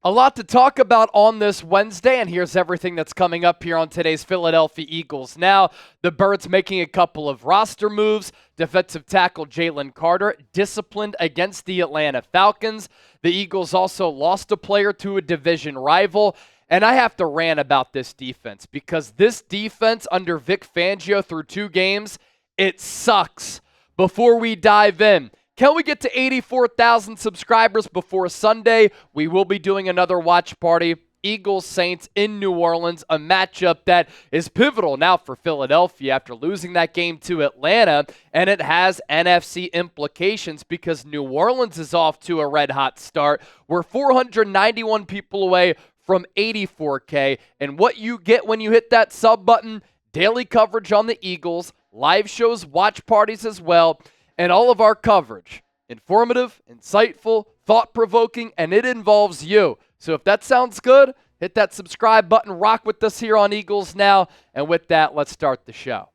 A lot to talk about on this Wednesday, and here's everything that's coming up here on today's Philadelphia Eagles. Now, the Birds making a couple of roster moves. Defensive tackle Jalen Carter disciplined against the Atlanta Falcons. The Eagles also lost a player to a division rival. And I have to rant about this defense because this defense under Vic Fangio through 2 games, it sucks. Before we dive in, can we get to 84,000 subscribers before Sunday? We will be doing another watch party. Eagles-Saints in New Orleans, a matchup that is pivotal now for Philadelphia after losing that game to Atlanta, and it has NFC implications because New Orleans is off to a red-hot start. We're 491 people away from 84K, and what you get when you hit that sub button, daily coverage on the Eagles, live shows, watch parties as well, and all of our coverage, informative, insightful, thought-provoking, and it involves you. So if that sounds good, hit that subscribe button, rock with us here on Eagles Now, and with that, let's start the show.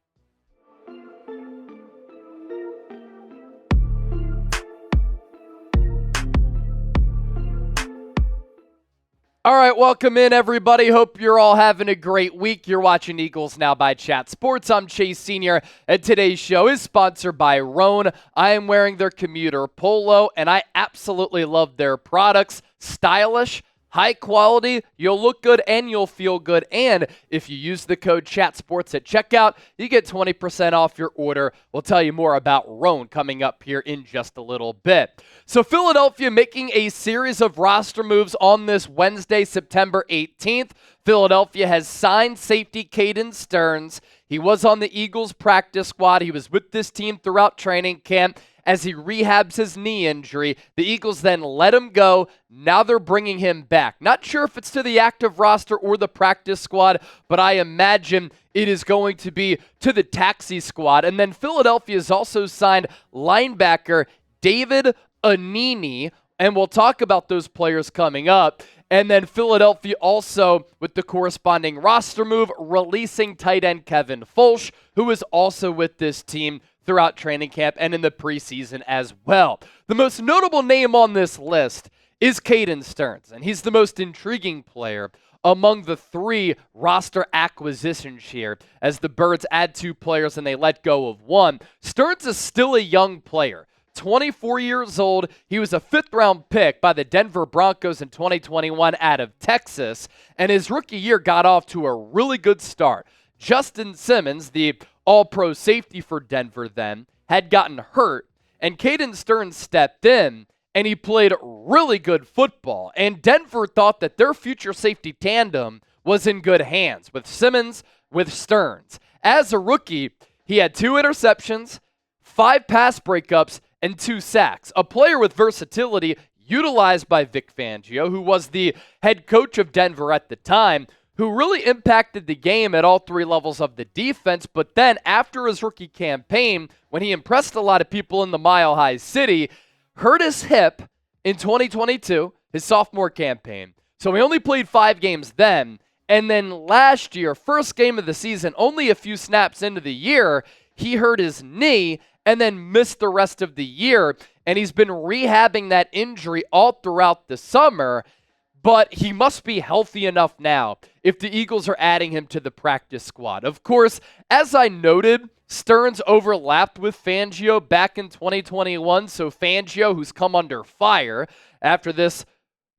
All right, welcome in, everybody. Hope you're all having a great week. You're watching Eagles Now by Chat Sports. I'm Chase Sr., and today's show is sponsored by Roan. I am wearing their commuter polo, and I absolutely love their products. Stylish, high quality, you'll look good and you'll feel good. And if you use the code ChatSports at checkout, you get 20% off your order. We'll tell you more about Roan coming up here in just a little bit. So Philadelphia making a series of roster moves on this Wednesday, September 18th. Philadelphia has signed safety Caden Stearns. He was on the Eagles practice squad. He was with this team throughout training camp as he rehabs his knee injury. The Eagles then let him go. Now they're bringing him back. Not sure if it's to the active roster or the practice squad, but I imagine it is going to be to the taxi squad. And then Philadelphia has also signed linebacker David Anini, and we'll talk about those players coming up. And then Philadelphia also, with the corresponding roster move, releasing tight end Kevin Fulch, who is also with this team throughout training camp and in the preseason as well. The most notable name on this list is Caden Stearns, and he's the most intriguing player among the 3 roster acquisitions here as the Birds add 2 players and they let go of 1. Stearns is still a young player. 24 years old. He was a 5th-round pick by the Denver Broncos in 2021 out of Texas, and his rookie year got off to a really good start. Justin Simmons, the all-pro safety for Denver then, had gotten hurt, and Caden Stearns stepped in, and he played really good football. And Denver thought that their future safety tandem was in good hands with Simmons, with Stearns. As a rookie, he had 2 interceptions, 5 pass breakups, and 2 sacks. A player with versatility utilized by Vic Fangio, who was the head coach of Denver at the time, who really impacted the game at all 3 levels of the defense. But then after his rookie campaign, when he impressed a lot of people in the Mile High City, hurt his hip in 2022, his sophomore campaign. So he only played 5 games then. And then last year, first game of the season, only a few snaps into the year, he hurt his knee and then missed the rest of the year. And he's been rehabbing that injury all throughout the summer. But he must be healthy enough now if the Eagles are adding him to the practice squad. Of course, as I noted, Stearns overlapped with Fangio back in 2021. So Fangio, who's come under fire after this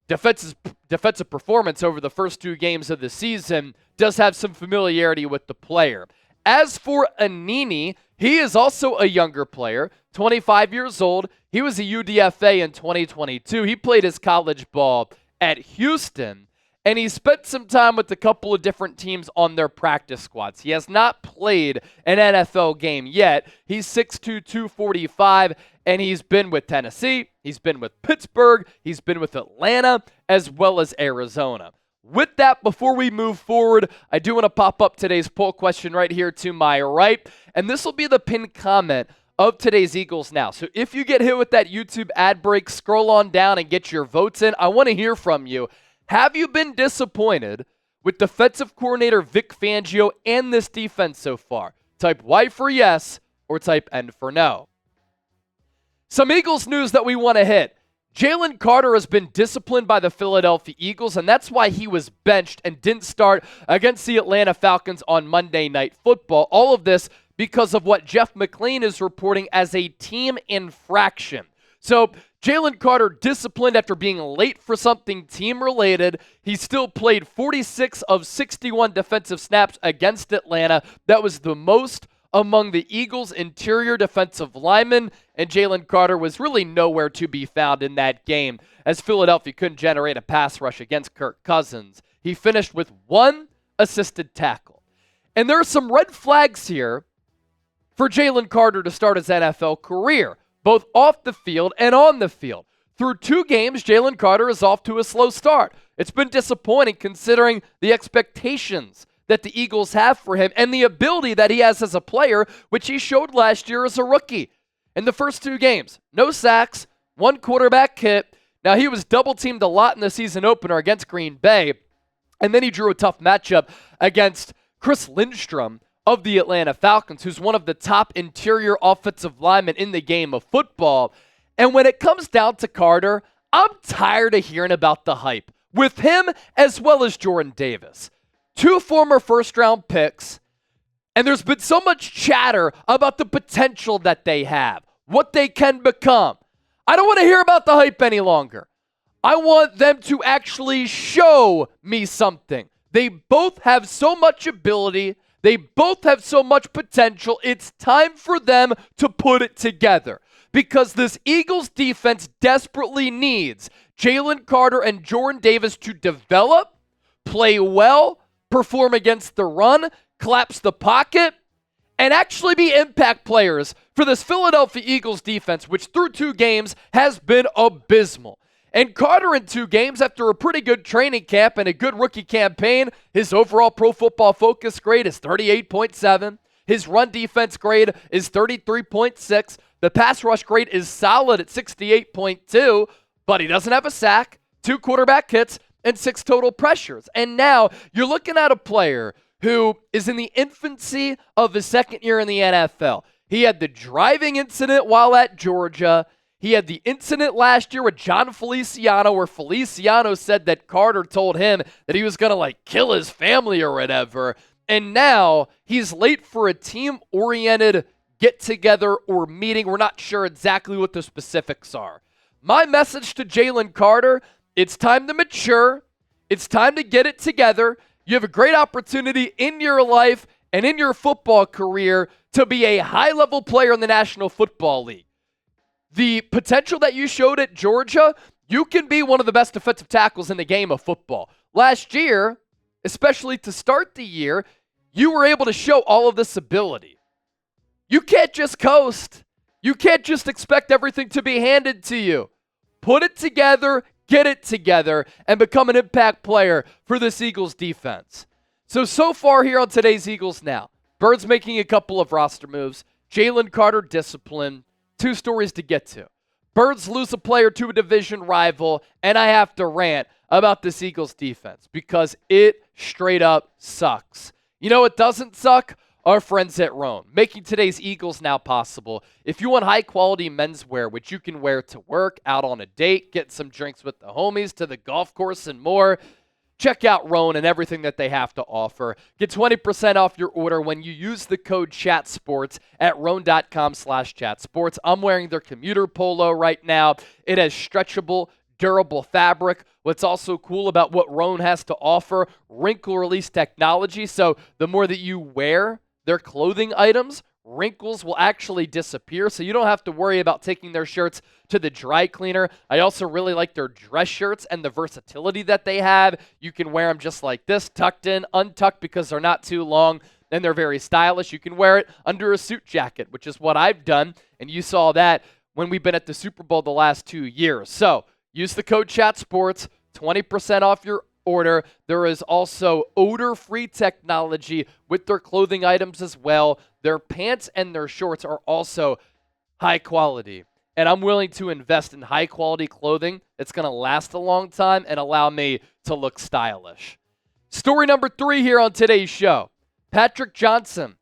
defensive performance over the first 2 games of the season, does have some familiarity with the player. As for Anini, he is also a younger player, 25 years old. He was a UDFA in 2022. He played his college ball at Houston, and he spent some time with a couple of different teams on their practice squads. He has not played an NFL game yet. He's 6'2", 245, and he's been with Tennessee, he's been with Pittsburgh, he's been with Atlanta, as well as Arizona. With that, before we move forward, I do want to pop up today's poll question right here to my right, and this will be the pinned comment of today's Eagles Now. So if you get hit with that YouTube ad break, scroll on down and get your votes in. I want to hear from you. Have you been disappointed with defensive coordinator Vic Fangio and this defense so far? Type Y for yes or type N for no. Some Eagles news that we want to hit. Jalen Carter has been disciplined by the Philadelphia Eagles, and that's why he was benched and didn't start against the Atlanta Falcons on Monday Night Football. All of this because of what Jeff McLean is reporting as a team infraction. So Jalen Carter disciplined after being late for something team-related. He still played 46 of 61 defensive snaps against Atlanta. That was the most among the Eagles' interior defensive linemen, and Jalen Carter was really nowhere to be found in that game as Philadelphia couldn't generate a pass rush against Kirk Cousins. He finished with 1 assisted tackle. And there are some red flags here for Jalen Carter to start his NFL career, both off the field and on the field. Through 2 games, Jalen Carter is off to a slow start. It's been disappointing considering the expectations that the Eagles have for him and the ability that he has as a player, which he showed last year as a rookie. In the first 2 games, no sacks, 1 quarterback hit. Now, he was double-teamed a lot in the season opener against Green Bay, and then he drew a tough matchup against Chris Lindstrom of the Atlanta Falcons, who's one of the top interior offensive linemen in the game of football. And when it comes down to Carter, I'm tired of hearing about the hype with him as well as Jordan Davis. 2 former first-round picks, and there's been so much chatter about the potential that they have, what they can become. I don't want to hear about the hype any longer. I want them to actually show me something. They both have so much ability. They both have so much potential. It's time for them to put it together because this Eagles defense desperately needs Jalen Carter and Jordan Davis to develop, play well, perform against the run, collapse the pocket, and actually be impact players for this Philadelphia Eagles defense, which through 2 games has been abysmal. And Carter in 2 games, after a pretty good training camp and a good rookie campaign, his overall Pro Football Focus grade is 38.7. His run defense grade is 33.6. The pass rush grade is solid at 68.2, but he doesn't have a sack, 2 quarterback hits, and 6 total pressures. And now you're looking at a player who is in the infancy of his second year in the NFL. He had the driving incident while at Georgia. He had the incident last year with John Feliciano where Feliciano said that Carter told him that he was going to kill his family or whatever. And now he's late for a team-oriented get-together or meeting. We're not sure exactly what the specifics are. My message to Jalen Carter, it's time to mature. It's time to get it together. You have a great opportunity in your life and in your football career to be a high-level player in the National Football League. The potential that you showed at Georgia, you can be one of the best defensive tackles in the game of football. Last year, especially to start the year, you were able to show all of this ability. You can't just coast. You can't just expect everything to be handed to you. Put it together, get it together, and become an impact player for this Eagles defense. So far here on today's Eagles Now, Birds making a couple of roster moves. Jalen Carter discipline. 2 stories to get to. Birds lose a player to a division rival, and I have to rant about this Eagles defense because it straight up sucks. You know what doesn't suck? Our friends at Roan, making today's Eagles Now possible. If you want high-quality menswear, which you can wear to work, out on a date, get some drinks with the homies, to the golf course, and more, check out Roan and everything that they have to offer. Get 20% off your order when you use the code CHATSPORTS at roan.com/chatsports. I'm wearing their commuter polo right now. It has stretchable, durable fabric. What's also cool about what Roan has to offer, wrinkle release technology. So the more that you wear their clothing items, wrinkles will actually disappear, so you don't have to worry about taking their shirts to the dry cleaner. I also really like their dress shirts and the versatility that they have. You can wear them just like this, tucked in, untucked because they're not too long, and they're very stylish. You can wear it under a suit jacket, which is what I've done, and you saw that when we've been at the Super Bowl the last 2 years. So use the code CHATSPORTS, 20% off your order. There is also odor-free technology with their clothing items as well. Their pants and their shorts are also high quality. And I'm willing to invest in high quality clothing that's going to last a long time and allow me to look stylish. Story number 3 here on today's show. Patrick Johnson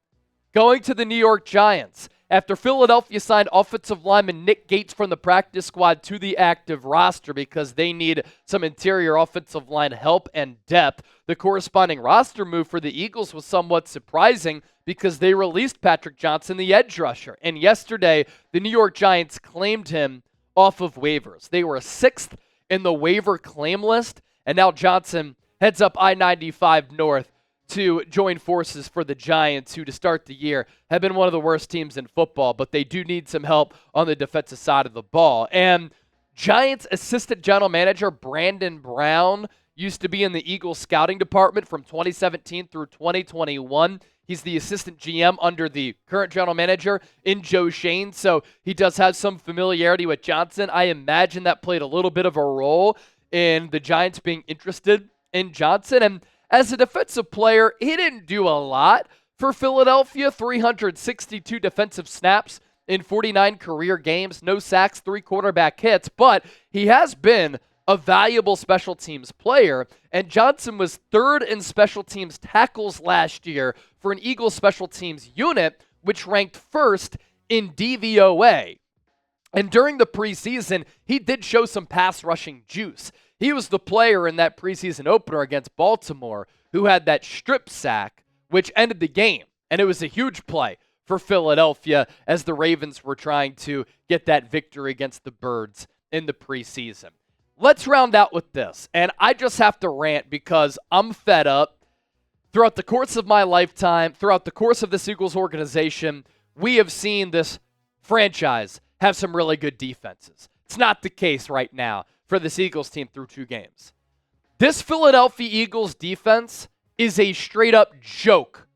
going to the New York Giants. after Philadelphia signed offensive lineman Nick Gates from the practice squad to the active roster because they need some interior offensive line help and depth. The corresponding roster move for the Eagles was somewhat surprising because they released Patrick Johnson, the edge rusher. And yesterday, the New York Giants claimed him off of waivers. They were 6th in the waiver claim list, and now Johnson heads up I-95 North to join forces for the Giants, who to start the year have been one of the worst teams in football, but they do need some help on the defensive side of the ball. And Giants assistant general manager Brandon Brown used to be in the Eagles scouting department from 2017 through 2021. He's the assistant GM under the current general manager in Joe Shane, so he does have some familiarity with Johnson. I imagine that played a little bit of a role in the Giants being interested in Johnson. And as a defensive player, he didn't do a lot for Philadelphia. 362 defensive snaps in 49 career games, no sacks, 3 quarterback hits, but he has been a valuable special teams player, and Johnson was 3rd in special teams tackles last year for an Eagles special teams unit, which ranked 1st in DVOA. And during the preseason, he did show some pass rushing juice. He was the player in that preseason opener against Baltimore who had that strip sack, which ended the game. And it was a huge play for Philadelphia as the Ravens were trying to get that victory against the Birds in the preseason. Let's round out with this. And I just have to rant because I'm fed up. Throughout the course of my lifetime, throughout the course of this Eagles organization, we have seen this franchise have some really good defenses. It's not the case right now for this Eagles team through 2 games. This Philadelphia Eagles defense is a straight-up joke.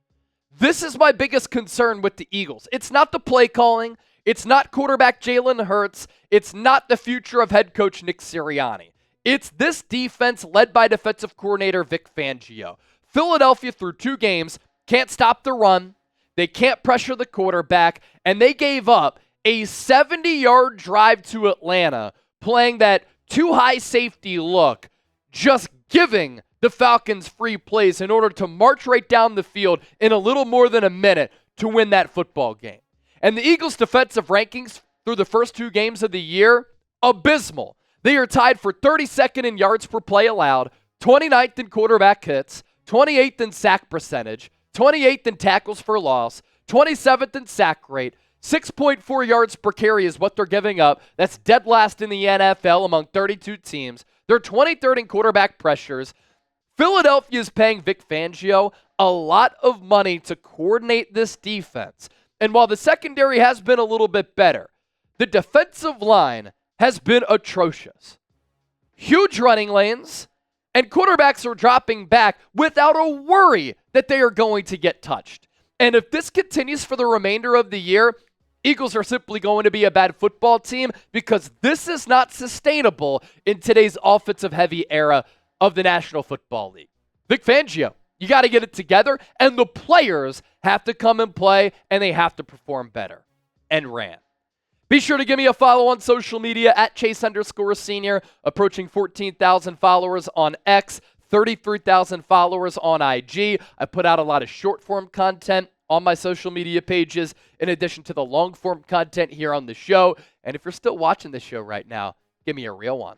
This is my biggest concern with the Eagles. It's not the play calling. It's not quarterback Jalen Hurts. It's not the future of head coach Nick Sirianni. It's this defense led by defensive coordinator Vic Fangio. Philadelphia, through 2 games, can't stop the run. They can't pressure the quarterback, and they gave up a 70-yard drive to Atlanta playing that too high safety look, just giving the Falcons free plays in order to march right down the field in a little more than a minute to win that football game. And the Eagles' defensive rankings through the first 2 games of the year, abysmal. They are tied for 32nd in yards per play allowed, 29th in quarterback hits, 28th in sack percentage, 28th in tackles for loss, 27th in sack rate, 6.4 yards per carry is what they're giving up. That's dead last in the NFL among 32 teams. They're 23rd in quarterback pressures. Philadelphia is paying Vic Fangio a lot of money to coordinate this defense. And while the secondary has been a little bit better, the defensive line has been atrocious. Huge running lanes, and quarterbacks are dropping back without a worry that they are going to get touched. And if this continues for the remainder of the year, Eagles are simply going to be a bad football team because this is not sustainable in today's offensive-heavy era of the National Football League. Vic Fangio, you got to get it together, and the players have to come and play, and they have to perform better. And rant. Be sure to give me a follow on social media at Chase_Senior, approaching 14,000 followers on X, 33,000 followers on IG. I put out a lot of short-form content on my social media pages, in addition to the long-form content here on the show. And if you're still watching the show right now, give me a real one.